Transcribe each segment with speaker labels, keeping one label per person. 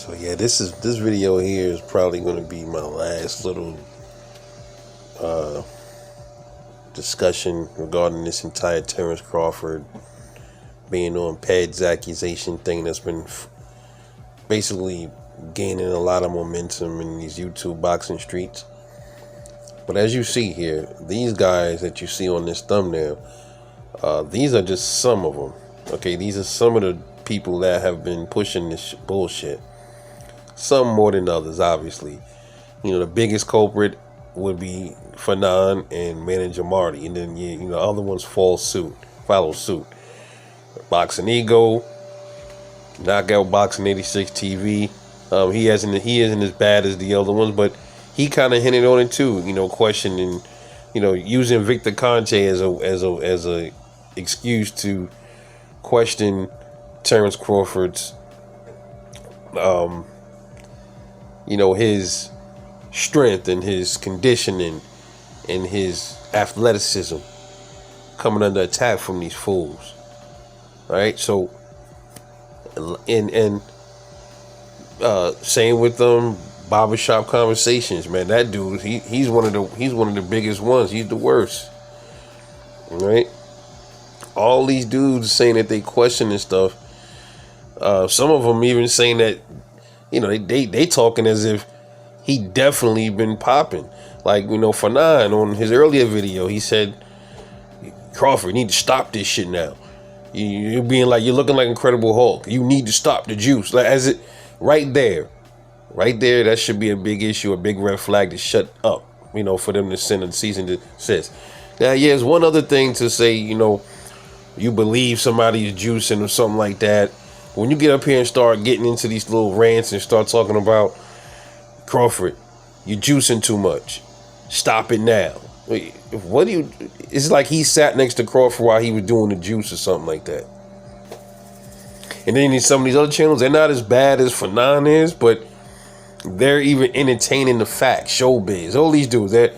Speaker 1: So yeah, this video here is probably going to be my last little discussion regarding this entire Terence Crawford being on PED's accusation thing that's been basically gaining a lot of momentum in these YouTube boxing streets. But as you see here, these guys that you see on this thumbnail, these are just some of them. Okay, these are some of the people that have been pushing this bullshit. Some more than others, obviously. You know, the biggest culprit would be Fannon and manager Marty, and then you know other ones follow suit. Boxing Ego, Knockout Boxing 86 TV. He isn't as bad as the other ones, but he kind of hinted on it too. You know, questioning, you know, using Victor Conte as a excuse to question Terence Crawford's, you know, his strength and his conditioning and his athleticism coming under attack from these fools. All right, so and same with Barbershop Conversations, man. That dude, he's one of the biggest ones. He's the worst. All right, all these dudes saying that they question this stuff. Some of them even saying that, you know, they talking as if he definitely been popping. Like, you know, Fannon on his earlier video, he said, Crawford, you need to stop this shit now. You're looking like Incredible Hulk. You need to stop the juice. Like, as it right there, that should be a big issue, a big red flag to shut up. You know, for them to send a cease and desist. Now, yeah, there's one other thing to say. You know, you believe somebody is juicing or something like that. When you get up here and start getting into these little rants and start talking about Crawford, you're juicing too much. Stop it now. Wait, what do you? It's like he sat next to Crawford while he was doing the juice or something like that. And then some of these other channels, they're not as bad as Fannon is, but they're even entertaining the facts. Showbiz, all these dudes, they're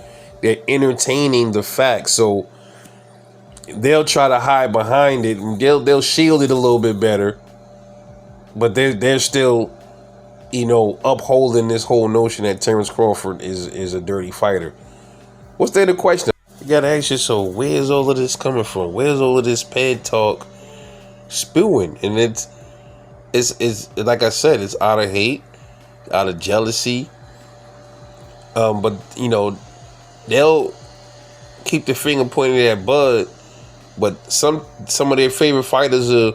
Speaker 1: entertaining the facts. So they'll try to hide behind it and they'll shield it a little bit better. But they're still, you know, upholding this whole notion that Terence Crawford is a dirty fighter. What's there to question? You gotta ask yourself, where's all of this coming from? Where's all of this PED talk spewing? And it's like I said, it's out of hate, out of jealousy. But you know, they'll keep the finger pointed at Bud, but some of their favorite fighters are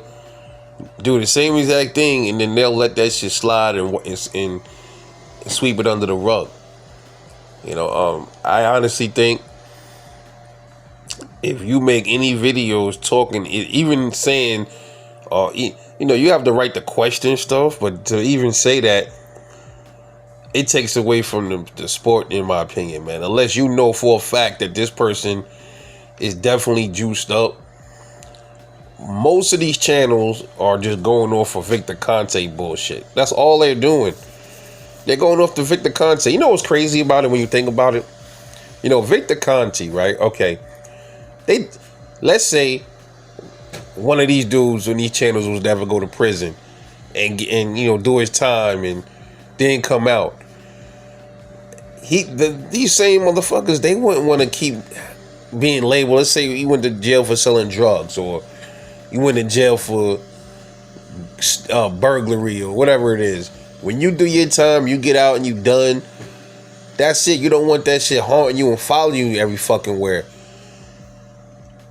Speaker 1: do the same exact thing, and then they'll let that shit slide and sweep it under the rug. You know, I honestly think if you make any videos talking, even saying, you know, you have the right to question stuff, but to even say that, it takes away from the sport, in my opinion, man. Unless you know for a fact that this person is definitely juiced up. Most of these channels are just going off of Victor Conte bullshit. That's all they're doing. They're going off the Victor Conte. You know what's crazy about it when you think about it? You know, Victor Conte, right? Okay. Let's say one of these dudes on these channels was never go to prison and you know, do his time and then come out. These same motherfuckers, they wouldn't want to keep being labeled. Let's say he went to jail for selling drugs, or you went to jail for burglary or whatever it is. When you do your time, you get out and you done. That's it. You don't want that shit haunting you and following you every fucking where.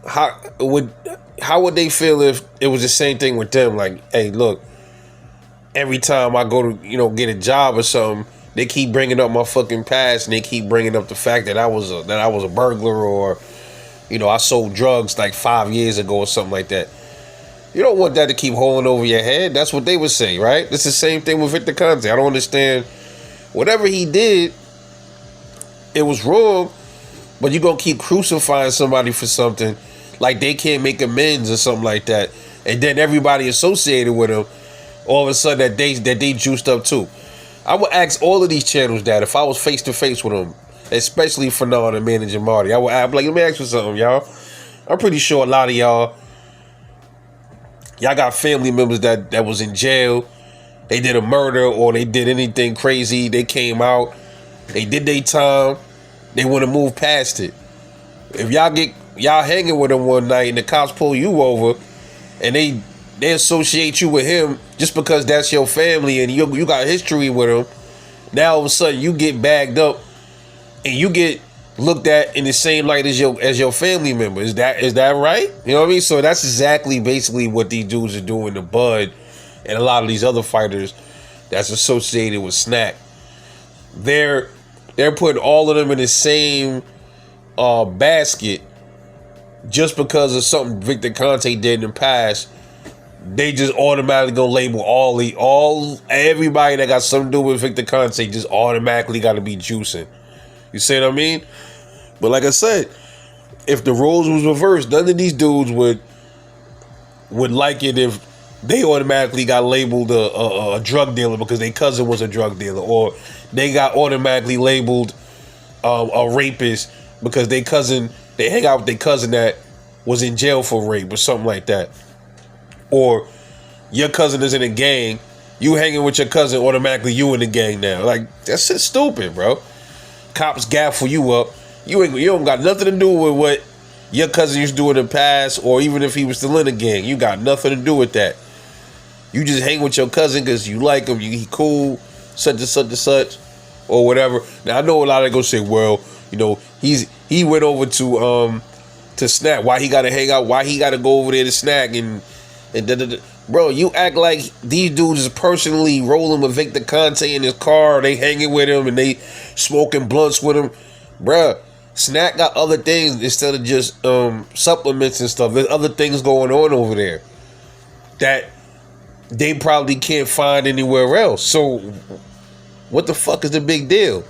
Speaker 1: How would they feel if it was the same thing with them? Like, hey, look, every time I go to, you know, get a job or something, they keep bringing up my fucking past, and they keep bringing up the fact that I was a burglar, or, you know, I sold drugs like 5 years ago or something like that. You don't want that to keep holding over your head. That's what they would say, right? It's the same thing with Victor Conte. I don't understand. Whatever he did, it was wrong, but you're going to keep crucifying somebody for something like they can't make amends or something like that. And then everybody associated with him, all of a sudden that they juiced up too. I would ask all of these channels that if I was face to face with them, especially Fannon and manager Marty, I'd be like, let me ask you something, y'all. I'm pretty sure a lot of y'all got family members that was in jail, they did a murder or they did anything crazy. They came out, they did their time, they want to move past it. If y'all hanging with them one night and the cops pull you over and they associate you with him just because that's your family and you got history with him, now all of a sudden you get bagged up and you get looked at in the same light as your family member. Is that right? You know what I mean? So that's exactly basically what these dudes are doing to Bud and a lot of these other fighters that's associated with Snack. They're putting all of them in the same basket just because of something Victor Conte did in the past. They just automatically gonna label everybody that got something to do with Victor Conte just automatically got to be juicing. You see what I mean? But like I said, if the roles was reversed, none of these dudes would like it if they automatically got labeled a drug dealer because their cousin was a drug dealer, or they got automatically labeled a rapist because they hang out with their cousin that was in jail for rape or something like that. Or your cousin is in a gang, you hanging with your cousin, automatically you in the gang now. Like, that's just stupid, bro. Cops gaffle you up. You don't got nothing to do with what your cousin used to do in the past, or even if he was still in the gang. You got nothing to do with that. You just hang with your cousin because you like him, he cool, such and such and such, or whatever. Now I know a lot of gonna say, well, you know, he went over to Snack. Why he gotta hang out? Why he gotta go over there to Snack and Bro, you act like these dudes is personally rolling with Victor Conte in his car. They hanging with him and they smoking blunts with him. Bruh, Snack got other things instead of just supplements and stuff. There's other things going on over there that they probably can't find anywhere else. So what the fuck is the big deal?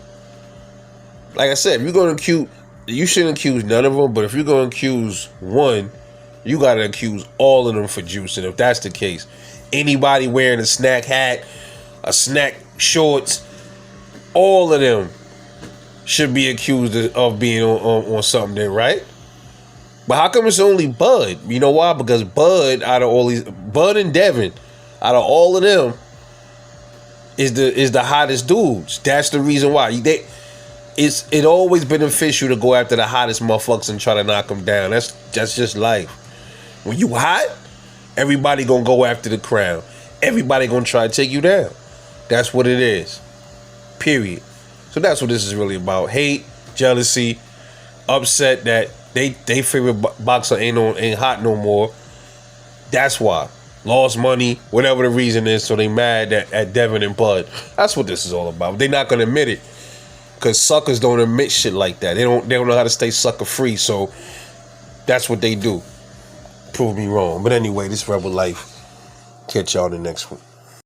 Speaker 1: Like I said, if you're going to accuse, you shouldn't accuse none of them, but if you're going to accuse one, you got to accuse all of them for juicing. If that's the case, anybody wearing a Snack hat, a Snack shorts, all of them should be accused of being on something there, right? But how come it's only Bud? You know why? Because Bud and Devin, out of all of them, is the hottest dudes. That's the reason why. It's always beneficial to go after the hottest motherfuckers and try to knock them down. That's just life. When you hot, everybody gonna go after the crown. Everybody gonna try to take you down. That's what it is. Period. So that's what this is really about. Hate, jealousy, upset that they favorite boxer ain't hot no more. That's why. Lost money, whatever the reason is, so they mad at Devin and Bud. That's what this is all about. They're not gonna admit it, because suckers don't admit shit like that. They don't know how to stay sucker free. So that's what they do. Prove me wrong. But anyway, this Rebel Life. Catch y'all in the next one.